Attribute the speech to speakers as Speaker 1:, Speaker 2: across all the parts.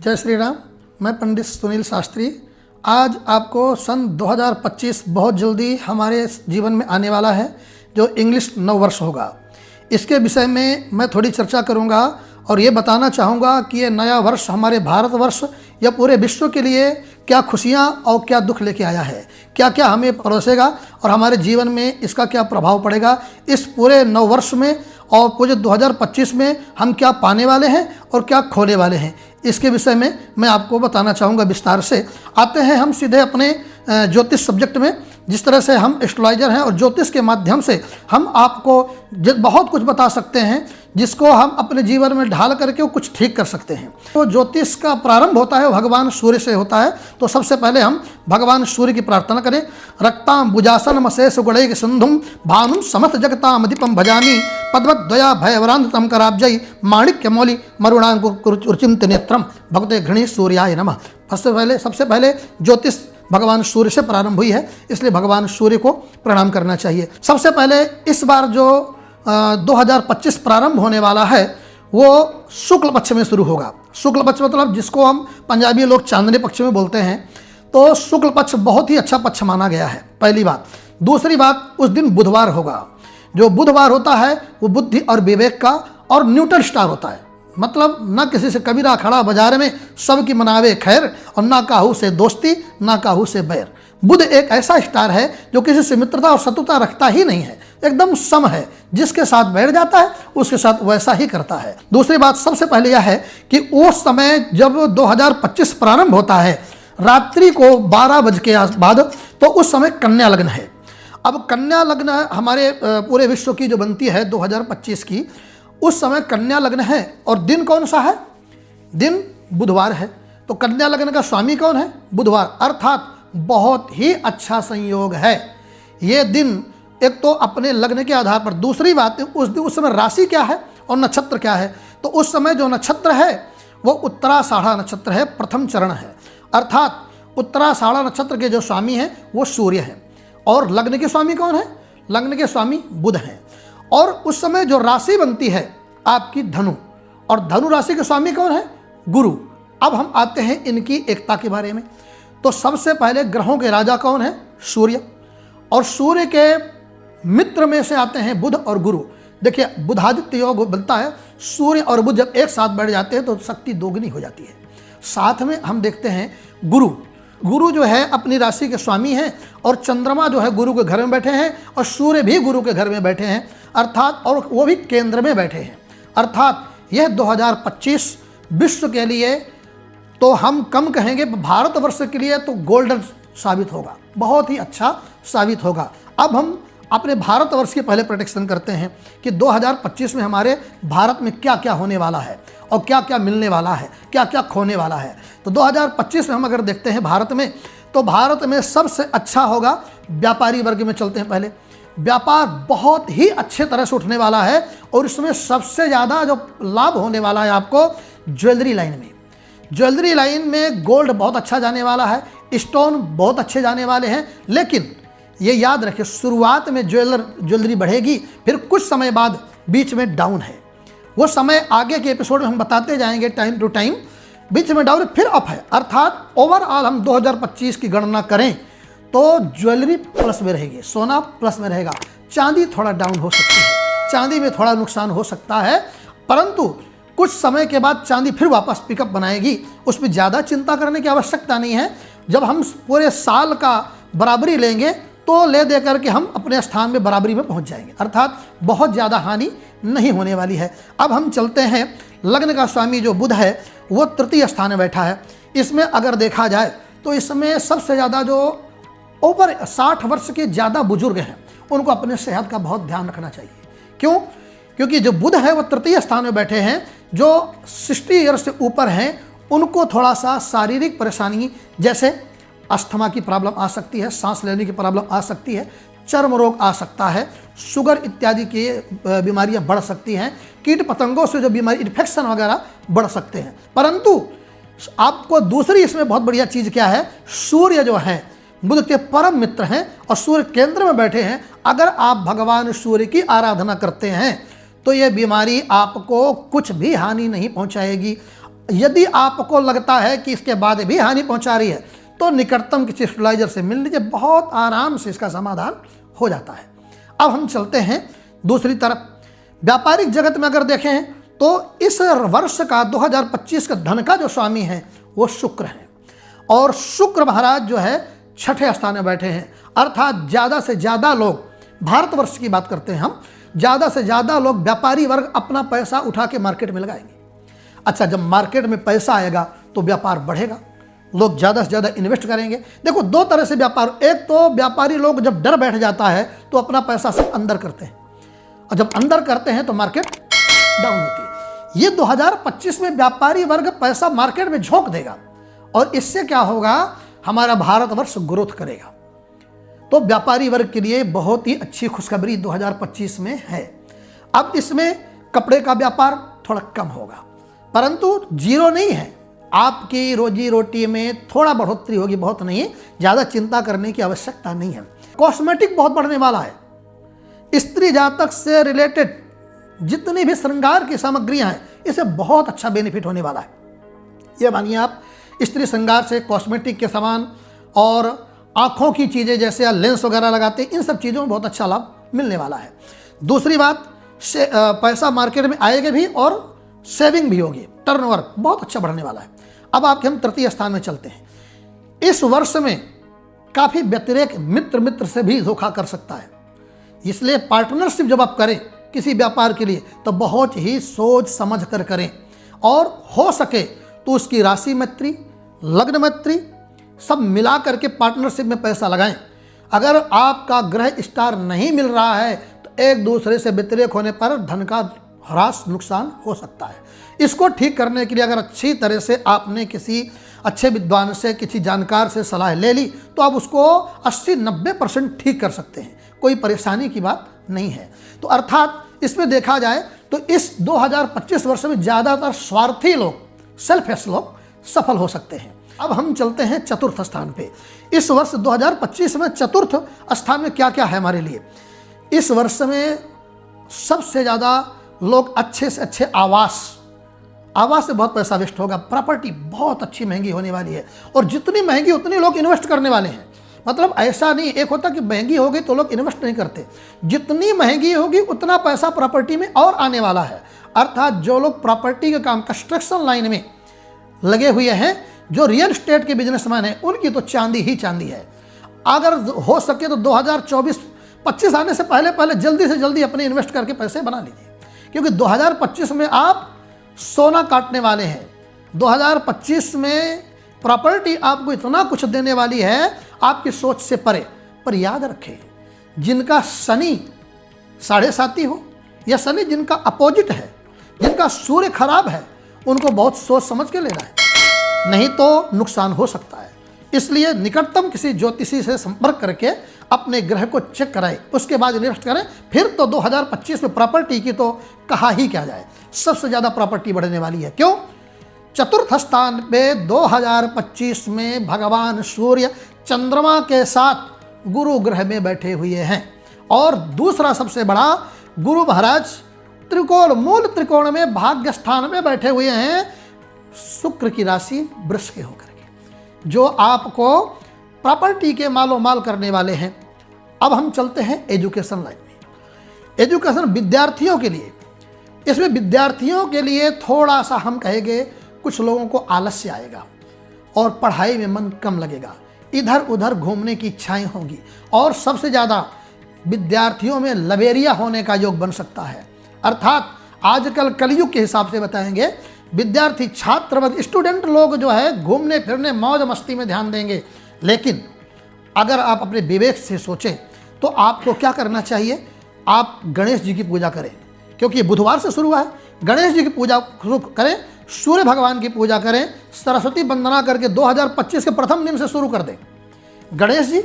Speaker 1: जय श्री राम। मैं पंडित सुनील शास्त्री। आज आपको सन 2025 बहुत जल्दी हमारे जीवन में आने वाला है, जो इंग्लिश नव वर्ष होगा। इसके विषय में मैं थोड़ी चर्चा करूंगा और ये बताना चाहूँगा कि ये नया वर्ष हमारे भारतवर्ष या पूरे विश्व के लिए क्या खुशियाँ और क्या दुख लेके आया है, क्या क्या हमें परोसेगा और हमारे जीवन में इसका क्या प्रभाव पड़ेगा। इस पूरे नव वर्ष में और पूरे 2025 में हम क्या पाने वाले हैं और क्या खोने वाले हैं, इसके विषय में मैं आपको बताना चाहूँगा विस्तार से। आते हैं हम सीधे अपने ज्योतिष सब्जेक्ट में। जिस तरह से हम एस्ट्रोलॉजर हैं और ज्योतिष के माध्यम से हम आपको बहुत कुछ बता सकते हैं, जिसको हम अपने जीवन में ढाल करके कुछ ठीक कर सकते हैं। तो ज्योतिष का प्रारंभ होता है भगवान सूर्य से होता है। तो सबसे पहले हम भगवान सूर्य की प्रार्थना करें। रक्ताम भुजासन मशेष गुणैक सिंधुम भानुम समस्त जगताम दीपम भजामी पद्मद्वया भयवरांतम कराब्जयी माणिक्य मौलि मरुणांकुरचिंत नेत्रम भगवते घृणी सूर्याय नमः। सबसे पहले ज्योतिष भगवान सूर्य से प्रारंभ हुई है, इसलिए भगवान सूर्य को प्रणाम करना चाहिए। सबसे पहले इस बार जो 2025 प्रारंभ होने वाला है वो शुक्ल पक्ष में शुरू होगा। शुक्ल पक्ष मतलब जिसको हम पंजाबी लोग चांदनी पक्ष में बोलते हैं। तो शुक्ल पक्ष बहुत ही अच्छा पक्ष माना गया है, पहली बात। दूसरी बात, उस दिन बुधवार होगा। जो बुधवार होता है वो बुद्धि और विवेक का और न्यूट्रल स्टार होता है, मतलब ना किसी से कबीरा खड़ा बाजार में सबकी मनावे खैर और ना काहू से दोस्ती ना काहू से बैर। बुध एक ऐसा स्टार है जो किसी से मित्रता और शत्रुता रखता ही नहीं है, एकदम सम है। जिसके साथ बैठ जाता है उसके साथ वैसा ही करता है। दूसरी बात सबसे पहले यह है कि उस समय जब 2025 प्रारंभ होता है रात्रि को 12 बजे के बाद, तो उस समय कन्या लग्न है। अब कन्या लग्न हमारे पूरे विश्व की जो बनती है 2025 की, उस समय कन्या लग्न है और दिन कौन सा है? दिन बुधवार है। तो कन्या लग्न का स्वामी कौन है? बुधवार, अर्थात बहुत ही अच्छा संयोग है ये दिन। एक तो अपने लग्न के आधार पर, दूसरी बात उस समय राशि क्या है और नक्षत्र क्या है। तो उस समय जो नक्षत्र है वो उत्तराषाढ़ा नक्षत्र है, प्रथम चरण है। अर्थात उत्तराषाढ़ा नक्षत्र के जो स्वामी हैं वो सूर्य हैं। और लग्न के स्वामी कौन है? लग्न के स्वामी बुध हैं। और उस समय जो राशि बनती है आपकी धनु, और धनु राशि के स्वामी कौन है? गुरु। अब हम आते हैं इनकी एकता के बारे में। तो सबसे पहले ग्रहों के राजा कौन है? सूर्य। और सूर्य के मित्र में से आते हैं बुध और गुरु। देखिए बुधादित्य योग बनता है। सूर्य और बुध जब एक साथ बैठ जाते हैं तो शक्ति दोगुनी हो जाती है। साथ में हम देखते हैं गुरु। गुरु जो है अपनी राशि के स्वामी हैं और चंद्रमा जो है गुरु के घर में बैठे हैं और सूर्य भी गुरु के घर में बैठे हैं, अर्थात और वो भी केंद्र में बैठे हैं। अर्थात यह 2025 विश्व के लिए, तो हम कम कहेंगे भारतवर्ष के लिए तो गोल्डन साबित होगा, बहुत ही अच्छा साबित होगा। अब हम अपने भारतवर्ष की पहले प्रेडिक्शन करते हैं कि 2025 में हमारे भारत में क्या क्या होने वाला है और क्या क्या मिलने वाला है, क्या क्या खोने वाला है। तो 2025 में हम अगर देखते हैं भारत में, तो भारत में सबसे अच्छा होगा व्यापारी वर्ग में। चलते हैं पहले। व्यापार बहुत ही अच्छे तरह से उठने वाला है और इसमें सबसे ज़्यादा जो लाभ होने वाला है आपको ज्वेलरी लाइन में। ज्वेलरी लाइन में गोल्ड बहुत अच्छा जाने वाला है, स्टोन बहुत अच्छे जाने वाले हैं। लेकिन ये याद रखें, शुरुआत में ज्वेलरी बढ़ेगी, फिर कुछ समय बाद बीच में डाउन है। वो समय आगे के एपिसोड में हम बताते जाएंगे टाइम टू टाइम। बीच में डाउन फिर अप है। अर्थात ओवरऑल हम 2025 की गणना करें तो ज्वेलरी प्लस में रहेगी, सोना प्लस में रहेगा। चांदी थोड़ा डाउन हो सकती है, चांदी में थोड़ा नुकसान हो सकता है, परंतु कुछ समय के बाद चांदी फिर वापस पिकअप बनाएगी। उसमें ज़्यादा चिंता करने की आवश्यकता नहीं है। जब हम पूरे साल का बराबरी लेंगे तो ले दे करके हम अपने स्थान में बराबरी में पहुंच जाएंगे, अर्थात बहुत ज़्यादा हानि नहीं होने वाली है। अब हम चलते हैं, लग्न का स्वामी जो बुध है वो तृतीय स्थान में बैठा है। इसमें अगर देखा जाए तो इसमें सबसे ज़्यादा जो ओवर 60 वर्ष के ज़्यादा बुजुर्ग हैं उनको अपने सेहत का बहुत ध्यान रखना चाहिए। क्यों? क्योंकि जो बुध है वो तृतीय स्थान में बैठे हैं। जो 60 ईयर्स से ऊपर हैं उनको थोड़ा सा शारीरिक परेशानी, जैसे अस्थमा की प्रॉब्लम आ सकती है, सांस लेने की प्रॉब्लम आ सकती है, चर्म रोग आ सकता है, शुगर इत्यादि की बीमारियां बढ़ सकती हैं, कीट पतंगों से जो बीमारी इन्फेक्शन वगैरह बढ़ सकते हैं। परंतु आपको दूसरी इसमें बहुत बढ़िया चीज़ क्या है, सूर्य जो है बुध के परम मित्र हैं और सूर्य केंद्र में बैठे हैं। अगर आप भगवान सूर्य की आराधना करते हैं तो ये बीमारी आपको कुछ भी हानि नहीं पहुंचाएगी। यदि आपको लगता है कि इसके बाद भी हानि पहुंचा रही है तो निकटतम किसी एस्ट्रोलॉजर से मिल लीजिए, बहुत आराम से इसका समाधान हो जाता है। अब हम चलते हैं दूसरी तरफ। व्यापारिक जगत में अगर देखें तो इस वर्ष का 2025 का धन का जो स्वामी है वो शुक्र है, और शुक्र महाराज जो है छठे स्थान में बैठे हैं, अर्थात ज़्यादा से ज़्यादा लोग, भारतवर्ष की बात करते हैं हम, ज़्यादा से ज़्यादा लोग व्यापारी वर्ग अपना पैसा उठा के मार्केट में लगाएंगे। अच्छा, जब मार्केट में पैसा आएगा तो व्यापार बढ़ेगा, लोग ज़्यादा से ज़्यादा इन्वेस्ट करेंगे। देखो, दो तरह से व्यापार, एक तो व्यापारी लोग जब डर बैठ जाता है तो अपना पैसा सिर्फ अंदर करते हैं, और जब अंदर करते हैं तो मार्केट डाउन होती है। ये 2025 में व्यापारी वर्ग पैसा मार्केट में झोंक देगा, और इससे क्या होगा, हमारा भारतवर्ष ग्रोथ करेगा। तो व्यापारी वर्ग के लिए बहुत ही अच्छी खुशखबरी 2025 में है। अब इसमें कपड़े का व्यापार थोड़ा कम होगा, परंतु जीरो नहीं है, आपकी रोजी रोटी में थोड़ा बढ़ोतरी होगी, बहुत नहीं, ज़्यादा चिंता करने की आवश्यकता नहीं है। कॉस्मेटिक बहुत बढ़ने वाला है, स्त्री जातक से रिलेटेड जितनी भी श्रृंगार की सामग्रियां हैं, इसे बहुत अच्छा बेनिफिट होने वाला है। ये मानिए आप स्त्री श्रृंगार से कॉस्मेटिक के सामान और आँखों की चीज़ें जैसे लेंस वगैरह लगाते हैं, इन सब चीज़ों में बहुत अच्छा लाभ मिलने वाला है। दूसरी बात, पैसा मार्केट में आएगा भी और सेविंग भी होगी, टर्नओवर बहुत अच्छा बढ़ने वाला है। अब आपके हम तृतीय स्थान में चलते हैं। इस वर्ष में काफ़ी व्यतिरेक मित्र से भी धोखा कर सकता है, इसलिए पार्टनरशिप जब आप करें किसी व्यापार के लिए तो बहुत ही सोच समझ कर करें, और हो सके तो उसकी राशि मैत्री, लग्न मैत्री सब मिला करके पार्टनरशिप में पैसा लगाएं। अगर आपका ग्रह स्टार नहीं मिल रहा है तो एक दूसरे से व्यतिरेक होने पर धन का ह्रास, नुकसान हो सकता है। इसको ठीक करने के लिए अगर अच्छी तरह से आपने किसी अच्छे विद्वान से, किसी जानकार से सलाह ले ली तो आप उसको 80-90% ठीक कर सकते हैं, कोई परेशानी की बात नहीं है। तो अर्थात इसमें देखा जाए तो इस 2025 वर्ष में ज़्यादातर स्वार्थी लोग, सेल्फिश लोग सफल हो सकते हैं। अब हम चलते हैं चतुर्थ स्थान पे। इस वर्ष 2025 में चतुर्थ स्थान में क्या क्या है हमारे लिए। इस वर्ष में सबसे ज़्यादा लोग अच्छे से अच्छे आवास से बहुत पैसा वेस्ट होगा। प्रॉपर्टी बहुत अच्छी महंगी होने वाली है, और जितनी महंगी उतने लोग इन्वेस्ट करने वाले हैं। मतलब ऐसा नहीं एक होता कि महंगी होगी तो लोग इन्वेस्ट नहीं करते, जितनी महंगी होगी उतना पैसा प्रॉपर्टी में और आने वाला है। अर्थात जो लोग प्रॉपर्टी के काम, कंस्ट्रक्शन लाइन में लगे हुए हैं, जो रियल एस्टेट के बिजनेसमैन हैं, उनकी तो चांदी ही चांदी है। अगर हो सके तो 2024-25 आने से पहले जल्दी से जल्दी अपने इन्वेस्ट करके पैसे बना लीजिए, क्योंकि 2025 में आप सोना काटने वाले हैं। 2025 में प्रॉपर्टी आपको इतना कुछ देने वाली है, आपकी सोच से परे। पर याद रखें, जिनका शनि 7.5 हो, या शनि जिनका अपोजिट है, जिनका सूर्य खराब है, उनको बहुत सोच समझ के लेना है, नहीं तो नुकसान हो सकता है। इसलिए निकटतम किसी ज्योतिषी से संपर्क करके अपने ग्रह को चेक कराएं, उसके बाद इन्वेस्ट करें। फिर तो 2025 में प्रॉपर्टी की तो कहा ही क्या जाए, सबसे ज़्यादा प्रॉपर्टी बढ़ने वाली है। क्यों? चतुर्थ स्थान पे 2025 में भगवान सूर्य चंद्रमा के साथ गुरु ग्रह में बैठे हुए हैं, और दूसरा सबसे बड़ा, गुरु महाराज त्रिकोण, मूल त्रिकोण में भाग्य स्थान में बैठे हुए हैं, शुक्र की राशि वृष के होकर के, जो आपको प्रॉपर्टी के मालो माल करने वाले हैं। अब हम चलते हैं एजुकेशन लाइन में। एजुकेशन विद्यार्थियों के लिए, इसमें विद्यार्थियों के लिए थोड़ा सा हम कहेंगे कुछ लोगों को आलस्य आएगा और पढ़ाई में मन कम लगेगा, इधर उधर घूमने की इच्छाएं होंगी, और सबसे ज़्यादा विद्यार्थियों में लवेरिया होने का योग बन सकता है। अर्थात आजकल कलयुग के हिसाब से बताएंगे, विद्यार्थी, छात्र, स्टूडेंट लोग जो है घूमने फिरने, मौज मस्ती में ध्यान देंगे। लेकिन अगर आप अपने विवेक से सोचें तो आपको क्या करना चाहिए, आप गणेश जी की पूजा करें, क्योंकि बुधवार से शुरू है। गणेश जी की पूजा शुरू करें, सूर्य भगवान की पूजा करें, सरस्वती वंदना करके 2025 के प्रथम दिन से शुरू कर दें। गणेश जी,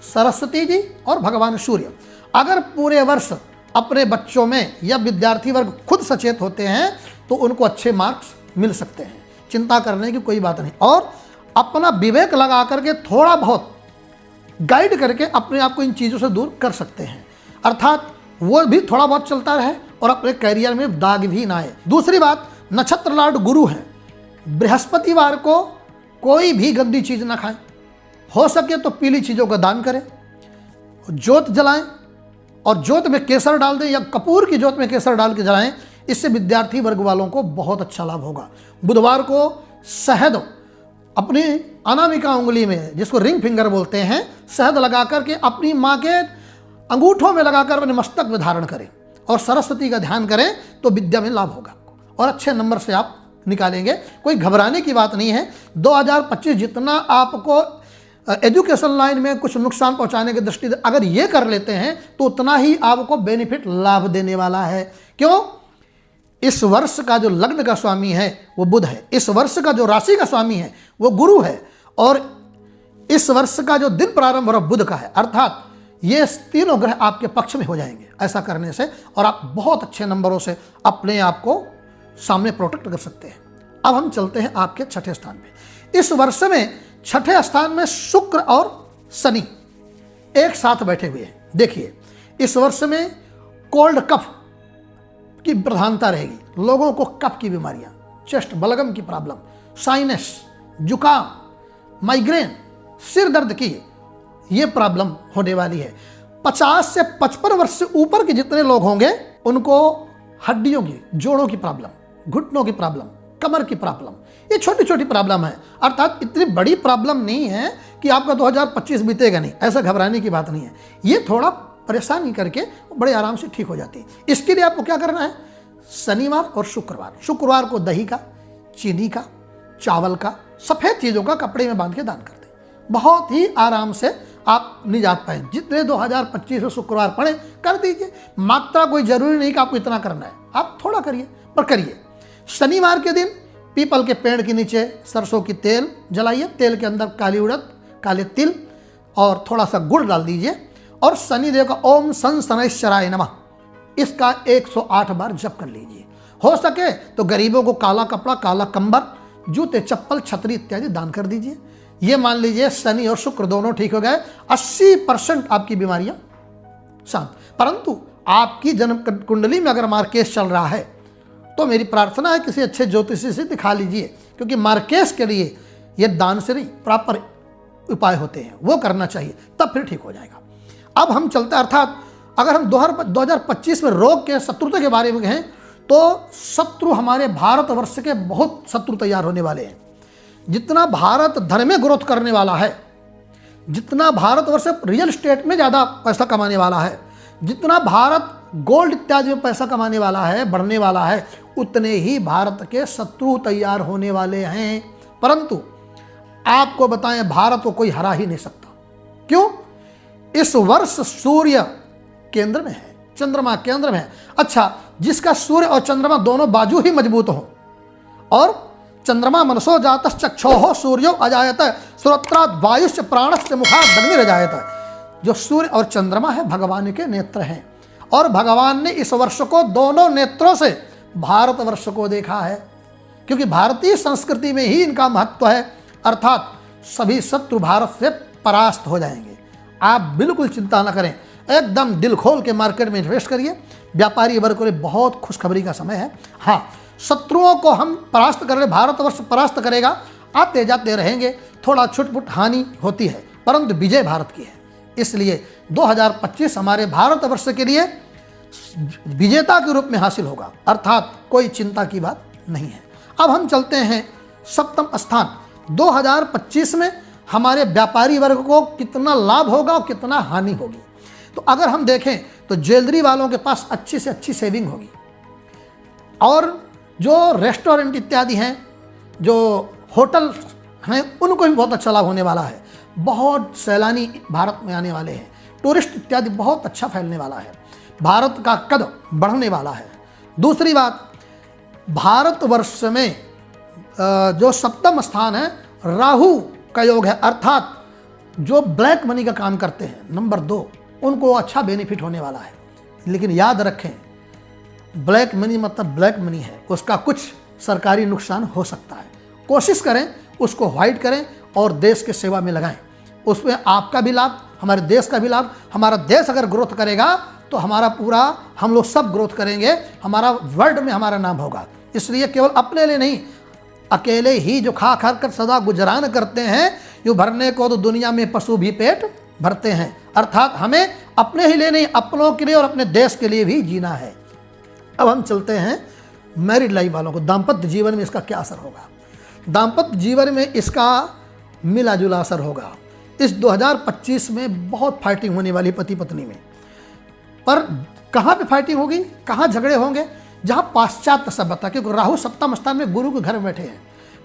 Speaker 1: सरस्वती जी और भगवान सूर्य। अगर पूरे वर्ष अपने बच्चों में या विद्यार्थी वर्ग खुद सचेत होते हैं तो उनको अच्छे मार्क्स मिल सकते हैं, चिंता करने की कोई बात नहीं। और अपना विवेक लगा करके थोड़ा बहुत गाइड करके अपने आप को इन चीज़ों से दूर कर सकते हैं, अर्थात वो भी थोड़ा बहुत चलता रहे और अपने कैरियर में दाग भी ना आए। दूसरी बात, नक्षत्र लॉर्ड गुरु हैं, बृहस्पतिवार को कोई भी गंदी चीज़ ना खाएं, हो सके तो पीली चीज़ों का दान करें, जोत जलाएं और जोत में केसर डाल दें या कपूर की जोत में केसर डाल के जलाएं। इससे विद्यार्थी वर्ग वालों को बहुत अच्छा लाभ होगा। बुधवार को शहद अपनी अनामिका उंगली में, जिसको रिंग फिंगर बोलते हैं, शहद लगा करके अपनी माँ के अंगूठों में लगाकर अपने मस्तक में धारण करें और सरस्वती का ध्यान करें तो विद्या में लाभ होगा और अच्छे नंबर से आप निकालेंगे। कोई घबराने की बात नहीं है। 2025 जितना आपको एजुकेशन लाइन में कुछ नुकसान पहुंचाने की दृष्टि से अगर ये कर लेते हैं तो उतना ही आपको बेनिफिट लाभ देने वाला है। क्यों? इस वर्ष का जो लग्न का स्वामी है वो बुध है, इस वर्ष का जो राशि का स्वामी है वो गुरु है और इस वर्ष का जो दिन प्रारंभ हो रहा बुध का है। अर्थात ये तीनों ग्रह आपके पक्ष में हो जाएंगे ऐसा करने से, और आप बहुत अच्छे नंबरों से अपने आप को सामने प्रोटेक्ट कर सकते हैं। अब हम चलते हैं आपके छठे स्थान पे। इस वर्ष में छठे स्थान में शुक्र और शनि एक साथ बैठे हुए हैं। देखिए, इस वर्ष में कोल्ड कफ की प्रधानता रहेगी। लोगों को कफ की बीमारियां, चेस्ट बलगम की प्रॉब्लम, साइनस, जुकाम, माइग्रेन, सिर दर्द की ये प्रॉब्लम होने वाली है। 50 से 55 वर्ष से ऊपर के जितने लोग होंगे उनको हड्डियों की, जोड़ों की प्रॉब्लम, घुटनों की प्रॉब्लम, कमर की प्रॉब्लम, ये छोटी छोटी प्रॉब्लम है। अर्थात इतनी बड़ी प्रॉब्लम नहीं है कि आपका 2025 बीतेगा नहीं, ऐसा घबराने की बात नहीं है। ये थोड़ा परेशानी करके बड़े आराम से ठीक हो जाती है। इसके लिए आपको क्या करना है? शनिवार और शुक्रवार को दही का, चीनी का, चावल का, सफ़ेद चीज़ों का कपड़े में बांध के दान कर दें। बहुत ही आराम से आप निजात पाएं। जितने 2025 में शुक्रवार पड़े कर दीजिए। मात्रा कोई जरूरी नहीं कि आपको इतना करना है, आप थोड़ा करिए पर करिए। शनिवार के दिन पीपल के पेड़ के नीचे सरसों की तेल जलाइए, तेल के अंदर काली उड़द, काले तिल और थोड़ा सा गुड़ डाल दीजिए और शनिदेव का ओम सन शनैश्चराय नमः इसका 108 बार जप कर लीजिए। हो सके तो गरीबों को काला कपड़ा, काला कंबल, जूते, चप्पल, छतरी इत्यादि दान कर दीजिए। ये मान लीजिए शनि और शुक्र दोनों ठीक हो गए, 80% आपकी बीमारियां शांत। परंतु आपकी जन्म कुंडली में अगर मार्केश चल रहा है तो मेरी प्रार्थना है किसी अच्छे ज्योतिषी से दिखा लीजिए, क्योंकि मार्केश के लिए ये दान से नहीं प्रॉपर उपाय होते हैं, वो करना चाहिए, तब फिर ठीक हो जाएगा। अब हम चलते, अर्थात अगर हम 2025 में रोग के शत्रुता के बारे में कहें तो शत्रु हमारे भारतवर्ष के बहुत शत्रु तैयार होने वाले हैं। जितना भारत धन में ग्रोथ करने वाला है, जितना भारतवर्ष रियल स्टेट में ज़्यादा पैसा कमाने वाला है, जितना भारत गोल्ड इत्यादि में पैसा कमाने वाला है, बढ़ने वाला है, उतने ही भारत के शत्रु तैयार होने वाले हैं। परंतु आपको बताएं, भारत को कोई हरा ही नहीं सकता। क्यों? इस वर्ष सूर्य केंद्र में है, चंद्रमा केंद्र में है। अच्छा, जिसका सूर्य और चंद्रमा दोनों बाजू ही मजबूत हो और चंद्रमा मनसो जातश्च चक्षोः सूर्यो अजायत श्रोत्रात् वायुश्च प्राणश्च मुखात् अग्निरजायत। जो सूर्य और चंद्रमा है भगवान के नेत्र हैं और भगवान ने इस वर्ष को दोनों नेत्रों से भारतवर्ष को देखा है, क्योंकि भारतीय संस्कृति में ही इनका महत्व है। अर्थात सभी शत्रु भारत से परास्त हो जाएंगे। आप बिल्कुल चिंता न करें, एकदम दिल खोल के मार्केट में इन्वेस्ट करिए। व्यापारी वर्ग के लिए बहुत खुशखबरी का समय है। हाँ, शत्रुओं को हम परास्त कर रहे, भारतवर्ष परास्त करेगा, आते जाते रहेंगे, थोड़ा छुटपुट हानि होती है, परंतु विजय भारत की है। इसलिए 2025 हमारे भारतवर्ष के लिए विजेता के रूप में हासिल होगा, अर्थात कोई चिंता की बात नहीं है। अब हम चलते हैं सप्तम स्थान। 2025 में हमारे व्यापारी वर्ग को कितना लाभ होगा और कितना हानि होगी। तो अगर हम देखें तो ज्वेलरी वालों के पास अच्छी से अच्छी सेविंग होगी और जो रेस्टोरेंट इत्यादि हैं, जो होटल हैं, उनको भी बहुत अच्छा लाभ होने वाला है। बहुत सैलानी भारत में आने वाले हैं, टूरिस्ट इत्यादि बहुत अच्छा फैलने वाला है, भारत का कद बढ़ने वाला है। दूसरी बात, भारतवर्ष में जो सप्तम स्थान है राहु का योग है, अर्थात जो ब्लैक मनी का काम करते हैं, नंबर 2, उनको अच्छा बेनिफिट होने वाला है। लेकिन याद रखें, ब्लैक मनी मतलब ब्लैक मनी है, उसका कुछ सरकारी नुकसान हो सकता है। कोशिश करें उसको व्हाइट करें और देश के सेवा में लगाएं, उसमें आपका भी लाभ, हमारे देश का भी लाभ। हमारा देश अगर ग्रोथ करेगा तो हमारा पूरा, हम लोग सब ग्रोथ करेंगे, हमारा वर्ल्ड में हमारा नाम होगा। इसलिए केवल अपने लिए नहीं, अकेले ही जो खा खा कर सदा गुजरान करते हैं, यूँ भरने को तो दुनिया में पशु भी पेट भरते हैं। अर्थात हमें अपने ही लिए नहीं, अपनों के लिए और अपने देश के लिए भी जीना है। अब हम चलते हैं मैरिड लाइफ वालों को, दाम्पत्य जीवन में इसका क्या असर होगा। दाम्पत्य जीवन में इसका मिला जुला असर होगा। इस 2025 में बहुत फाइटिंग होने वाली पति पत्नी में, पर कहाँ पे फाइटिंग होगी, कहाँ झगड़े होंगे, जहाँ पाश्चात्य सभ्यता, क्योंकि राहु सप्तम स्थान में गुरु के घर में बैठे हैं,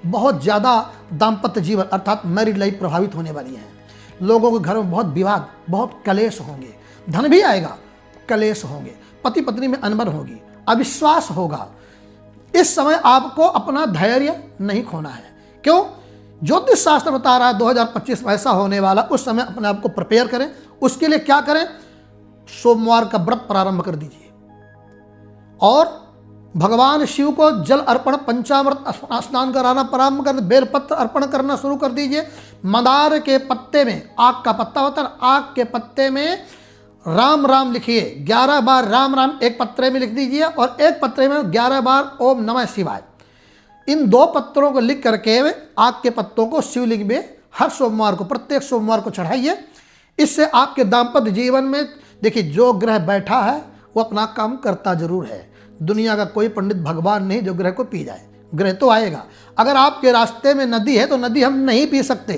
Speaker 1: बहुत ज़्यादा दाम्पत्य जीवन अर्थात मैरिड लाइफ प्रभावित होने वाली है। लोगों के घर में बहुत विवाद, बहुत कलेश होंगे, धन भी आएगा, कलेश होंगे, पति पत्नी में अनबन होगी, अविश्वास होगा। इस समय आपको अपना धैर्य नहीं खोना है। क्यों? ज्योतिष शास्त्र बता रहा है 2025 में ऐसा होने वाला। उस समय अपने आप को प्रिपेयर करें। उसके लिए क्या करें? सोमवार का व्रत प्रारंभ कर दीजिए और भगवान शिव को जल अर्पण, पंचामृत स्नान कराना प्रारंभ कर, बेलपत्र अर्पण करना शुरू कर दीजिए। मंदार के पत्ते में, आग का पत्ता होता है, आग के पत्ते में राम राम लिखिए, 11 बार राम राम एक पत्रे में लिख दीजिए और एक पत्रे में 11 बार ओम नमः शिवाय। इन 2 पत्रों को लिख करके आग के पत्तों को शिवलिंग में हर सोमवार को, प्रत्येक सोमवार को चढ़ाइए। इससे आपके दाम्पत्य जीवन में, देखिए, जो ग्रह बैठा है वो अपना काम करता जरूर है। दुनिया का कोई पंडित भगवान नहीं जो ग्रह को पी जाए। ग्रह तो आएगा। अगर आपके रास्ते में नदी है तो नदी हम नहीं पी सकते,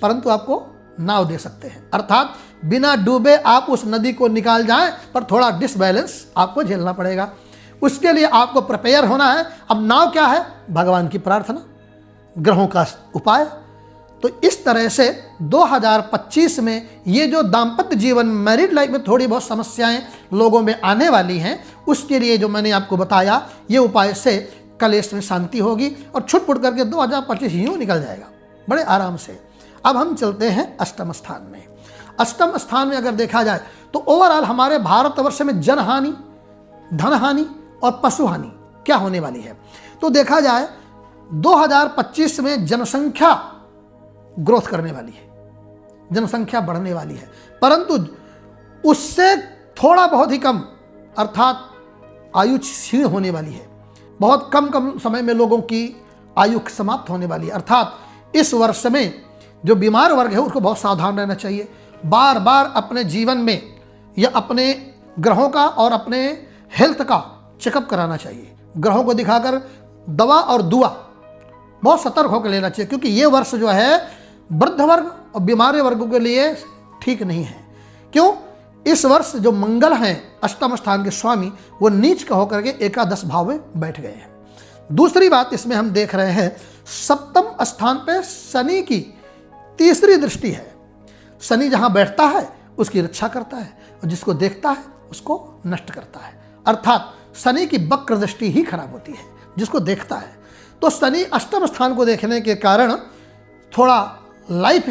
Speaker 1: परंतु आपको नाव दे सकते हैं। अर्थात बिना डूबे आप उस नदी को निकाल जाएं, पर थोड़ा डिसबैलेंस आपको झेलना पड़ेगा। उसके लिए आपको प्रिपेयर होना है। अब नाव क्या है? भगवान की प्रार्थना, ग्रहों का उपाय। तो इस तरह से 2025 में ये जो दाम्पत्य जीवन, मैरिड लाइफ में थोड़ी बहुत समस्याएं लोगों में आने वाली हैं, उसके लिए जो मैंने आपको बताया, ये उपाय से कलेश में शांति होगी और छुट-पुट करके 2025 यूँ निकल जाएगा बड़े आराम से। अब हम चलते हैं अष्टम स्थान में। अष्टम स्थान में अगर देखा जाए तो ओवरऑल हमारे भारतवर्ष में जनहानि, धनहानि और पशुहानि क्या होने वाली है। तो देखा जाए 2025 में जनसंख्या ग्रोथ करने वाली है, जनसंख्या बढ़ने वाली है, परंतु उससे थोड़ा बहुत ही कम, अर्थात आयु क्षीण होने वाली है। बहुत कम समय में लोगों की आयु समाप्त होने वाली है। अर्थात इस वर्ष में जो बीमार वर्ग है उसको बहुत सावधान रहना चाहिए। बार बार अपने जीवन में या अपने ग्रहों का और अपने हेल्थ का चेकअप कराना चाहिए। ग्रहों को दिखाकर दवा और दुआ बहुत सतर्क होकर लेना चाहिए, क्योंकि ये वर्ष जो है वृद्ध वर्ग और बीमार वर्गों के लिए ठीक नहीं है। क्यों? इस वर्ष जो मंगल हैं अष्टम स्थान के स्वामी, वो नीच का होकर के एकादश भाव में बैठ गए हैं। दूसरी बात इसमें हम देख रहे हैं, सप्तम स्थान पे शनि की तीसरी दृष्टि है। शनि जहां बैठता है उसकी रक्षा करता है और जिसको देखता है उसको नष्ट करता है। अर्थात शनि की वक्र दृष्टि ही खराब होती है जिसको देखता है। तो शनि अष्टम स्थान को देखने के कारण थोड़ा लाइफ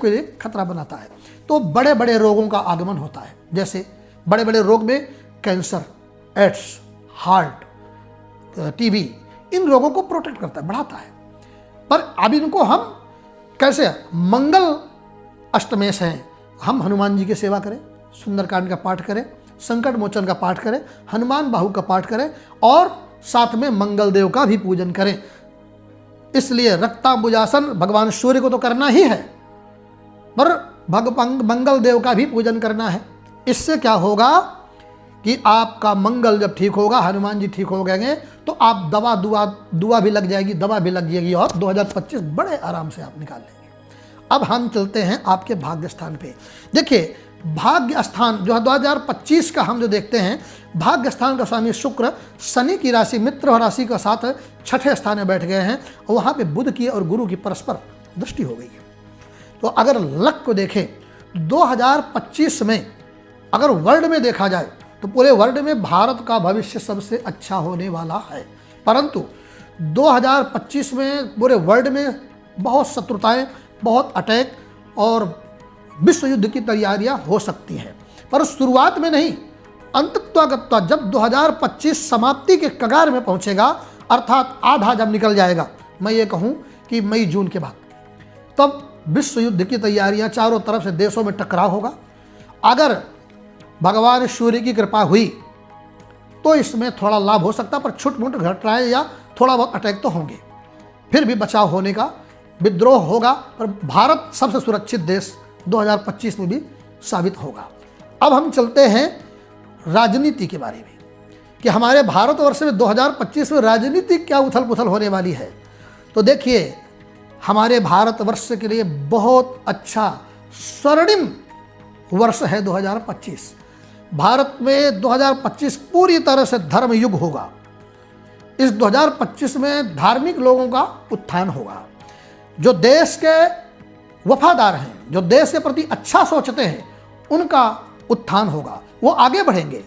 Speaker 1: के लिए खतरा बनाता है। तो बड़े बड़े रोगों का आगमन होता है, जैसे बड़े बड़े रोग में कैंसर, एड्स, हार्ट, टीबी, इन रोगों को प्रोटेक्ट करता है, बढ़ाता है। पर अब इनको हम कैसे, मंगल अष्टमेश हैं, हम हनुमान जी की सेवा करें, सुंदरकांड का पाठ करें, संकट मोचन का पाठ करें, हनुमान बाहु का पाठ करें और साथ में मंगल देव का भी पूजन करें। इसलिए रक्तांबुजासन भगवान सूर्य को तो करना ही है, पर मंगल देव का भी पूजन करना है। इससे क्या होगा कि आपका मंगल जब ठीक होगा, हनुमान जी ठीक हो गएंगे, तो आप दुआ भी लग जाएगी, दवा भी लग जाएगी और 2025 बड़े आराम से आप निकाल लेंगे। अब हम चलते हैं आपके भाग्य स्थान पे। देखिए, भाग्य स्थान जो है 2025 का हम जो देखते हैं, भाग्य स्थान का स्वामी शुक्र शनि की राशि मित्र राशि का साथ छठे स्थान में बैठ गए हैं और वहाँ पे बुध की और गुरु की परस्पर दृष्टि हो गई है। तो अगर लक को देखें 2025 में अगर वर्ल्ड में देखा जाए तो पूरे वर्ल्ड में भारत का भविष्य सबसे अच्छा होने वाला है, परंतु 2025 में पूरे वर्ल्ड में बहुत शत्रुताएं, बहुत अटैक और विश्व युद्ध की तैयारियां हो सकती हैं। पर शुरुआत में नहीं, अंतत्वागत्वा जब 2025 समाप्ति के कगार में पहुंचेगा, अर्थात आधा जब निकल जाएगा, मैं ये कहूं कि मई जून के बाद, तब विश्व युद्ध की तैयारियां, चारों तरफ से देशों में टकराव होगा। अगर भगवान सूर्य की कृपा हुई तो इसमें थोड़ा लाभ हो सकता है, पर छुटमुट घटनाएं या थोड़ा बहुत अटैक तो होंगे, फिर भी बचाव होने का, विद्रोह होगा, पर भारत सबसे सुरक्षित देश 2025 में भी साबित होगा। अब हम चलते हैं राजनीति के बारे में कि हमारे भारतवर्ष में 2025 में राजनीति क्या उथल पुथल होने वाली है। तो देखिए, हमारे भारतवर्ष के लिए बहुत अच्छा स्वर्णिम वर्ष है 2025। भारत में 2025 पूरी तरह से धर्म युग होगा। इस 2025 में धार्मिक लोगों का उत्थान होगा। जो देश के वफादार हैं, जो देश के प्रति अच्छा सोचते हैं, उनका उत्थान होगा, वो आगे बढ़ेंगे,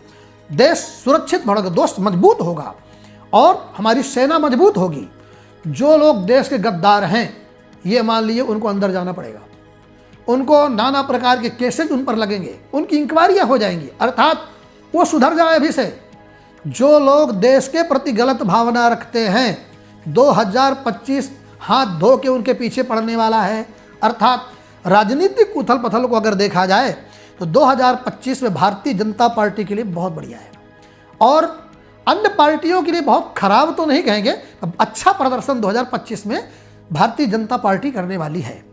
Speaker 1: देश सुरक्षित बढ़ेगा, देश मजबूत होगा और हमारी सेना मजबूत होगी। जो लोग देश के गद्दार हैं, ये मान लीजिए उनको अंदर जाना पड़ेगा, उनको नाना प्रकार के केसेज उन पर लगेंगे, उनकी इंक्वायरियां हो जाएंगी, अर्थात वो सुधर जाए अभी से। जो लोग देश के प्रति गलत भावना रखते हैं, 2025 हाथ धो के उनके पीछे पड़ने वाला है। अर्थात राजनीतिक उथल पथल को अगर देखा जाए तो 2025 में भारतीय जनता पार्टी के लिए बहुत बढ़िया है और अन्य पार्टियों के लिए बहुत खराब तो नहीं कहेंगे, अच्छा प्रदर्शन 2025 में भारतीय जनता पार्टी करने वाली है।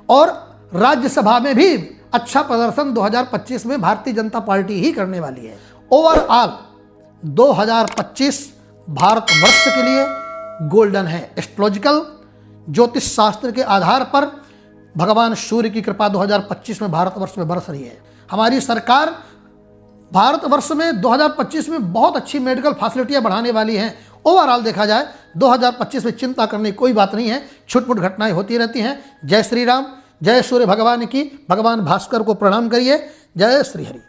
Speaker 1: और राज्यसभा में भी अच्छा प्रदर्शन 2025 में भारतीय जनता पार्टी ही करने वाली है। ओवरऑल 2025 भारतवर्ष के लिए गोल्डन है। एस्ट्रोलॉजिकल ज्योतिष शास्त्र के आधार पर भगवान सूर्य की कृपा 2025 में भारतवर्ष में बरस रही है। हमारी सरकार भारतवर्ष में 2025 में बहुत अच्छी मेडिकल फैसिलिटियां बढ़ाने वाली हैं। ओवरऑल देखा जाए 2025 में चिंता करने की कोई बात नहीं है, छुटपुट घटनाएं होती रहती हैं। जय श्री राम, जय सूर्य भगवान की, भगवान भास्कर को प्रणाम करिए। जय श्री हरि।